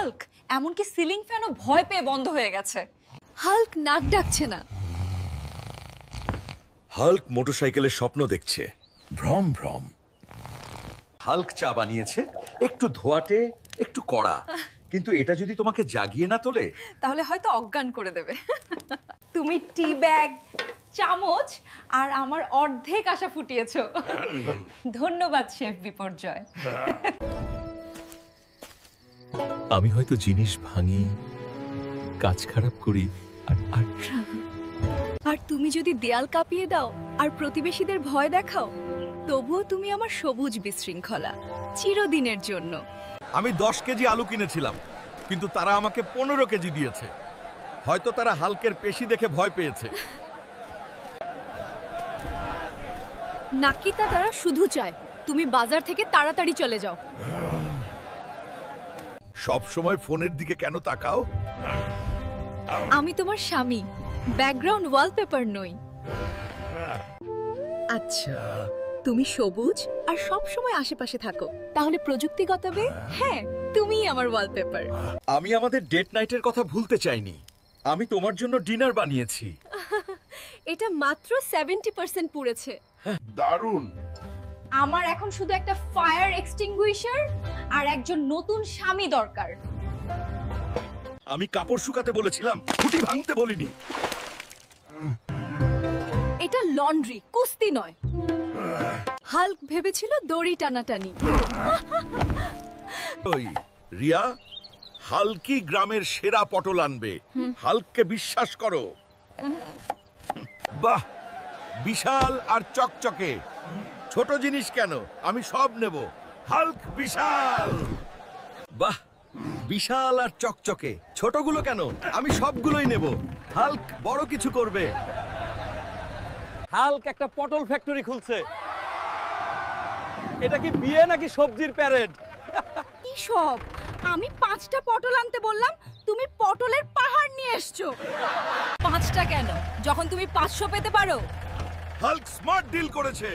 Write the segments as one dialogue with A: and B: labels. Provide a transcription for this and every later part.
A: Hulk, এমনকি ceiling ফ্যানও ভয় পেয়ে বন্ধ হয়ে গেছে। হাল্ক নাক ডাকছে না।
B: হাল্ক মোটরসাইকেলের স্বপ্ন দেখছে, ভ্রম ভ্রম। হাল্ক চা বানিয়েছে, একটু ধোয়াটে, একটু কড়া, কিন্তু এটা যদি তোমাকে জাগিয়ে না তোলে
A: তাহলে হয়তো অজ্ঞান করে দেবে। তুমি টি ব্যাগ, চামচ আর আমার অর্ধেক আশা ফুটিয়েছো। ধন্যবাদ শেফ বিপর্যয়।
C: আমি হয়তো জিনিস ভাঙি, কাজ খারাপ করি, আর
A: আর তুমি যদি দেয়াল কাঁপিয়ে দাও আর প্রতিবেশীদের ভয় দেখাও, তবুও তুমি আমার সবুজ বিশৃঙ্খলা, চিরদিনের জন্য।
B: আমি 10 কেজি আলু কিনেছিলাম, কিন্তু তারা আমাকে 15 কেজি দিয়েছে। হয়তো তারা হাল্কের পেশি দেখে ভয় পেয়েছে।
A: নাকিতা তারা শুধু চায় তুমি বাজার থেকে তাড়াতাড়ি চলে যাও।
B: সব সময় ফোনের দিকে কেন তাকাও?
A: আমি তোমার স্বামী, ব্যাকগ্রাউন্ড ওয়ালপেপার নই। আচ্ছা, তুমি সবুজ আর সব সময় আশেপাশে থাকো, তাহলে প্রযুক্তিগতভাবে হ্যাঁ, তুমিই আমার ওয়ালপেপার।
B: আমি আমাদের ডেট নাইটের কথা ভুলতে চাইনি। আমি তোমার জন্য ডিনার বানিয়েছি।
A: এটা মাত্র 70% পুড়েছে।
B: দারুণ।
A: আমার এখন শুধু একটা ফায়ার এক্সটিংগুইশার আর একজন নতুন স্বামী দরকার।
B: আমি কাপড় শুকাতে বলেছিলাম, খুঁটি ভাঙতে বলিনি।
A: এটা লন্ড্রি, কুস্তি নয়। হাল্ক ভেবেছিল দড়ি টানাটানি।
B: ওই রিয়া, হাল্কি গ্রামের সেরা পটল আনবে। হাল্ককে বিশ্বাস করো। বাহ, বিশাল আর চকচকে। ছোট জিনিস কেন, আমি সব নেব। হাল্ক বিশাল। বাহ, বিশাল আর চকচকে। ছোটগুলো কেন, আমি সবগুলোই নেব। হাল্ক বড় কিছু করবে।
D: হাল্ক একটা পটল ফ্যাক্টরি খুলছে। এটা কি বিয়ে নাকি সবজির প্যারেড?
A: কি সব? আমি 5টা পটল আনতে বললাম, তুমি পটলের পাহাড় নিয়ে এসছো। 5টা কেন, যখন তুমি 500 পেতে পারো?
B: হাল্ক স্মার্ট ডিল করেছে।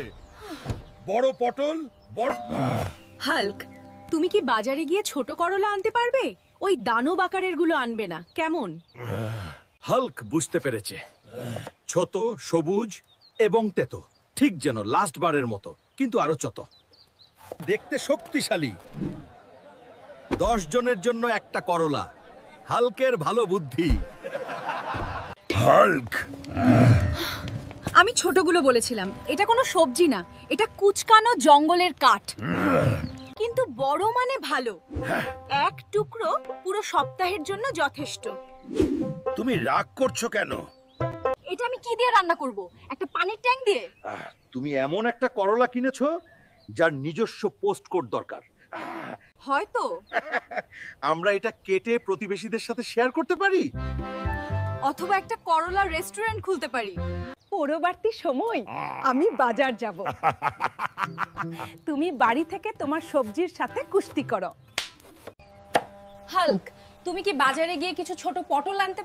B: বড় পটল, বড়।
A: হাল্ক, তুমি কি বাজারে গিয়ে ছোট করলা আনতে পারবে? ওই দানব আকারের গুলো আনবে না, কেমন?
B: হাল্ক বুঝতে পেরেছে, ছোট, সবুজ এবং তেতো, ঠিক যেন লাস্ট বারের মতো, কিন্তু আরো ছোট। দেখতে শক্তিশালী। 10 জনের জন্য একটা করলা। হাল্কের ভালো বুদ্ধি। হাল্ক।
A: আমি ছোটগুলো বলেছিলাম, এটা কোনো সবজি না, এটা কুচকানো জঙ্গলের কাঠ। কিন্তু বড় মানে ভালো। এক টুকরো পুরো সপ্তাহের জন্য যথেষ্ট।
B: তুমি রাগ করছো কেন?
A: এটা আমি কি দিয়ে রান্না করব? একটা পানির ট্যাঙ্ক দিয়ে?
B: তুমি এমন একটা করলা কিনেছো যার নিজস্ব পোস্ট কোড দরকার।
A: হয়তো।
B: আমরা এটা কেটে প্রতিবেশীদের সাথে শেয়ার করতে পারি।
A: অথবা একটা করলা রেস্টুরেন্ট খুলতে পারি। পরবর্তী সময় আমি বাজার যাব। তুমি বাড়ি থেকে তোমার সবজির সাথে কুস্তি করো। হাল্ক, তুমি কি বাজারে গিয়ে কিছু ছোট পটল আনতে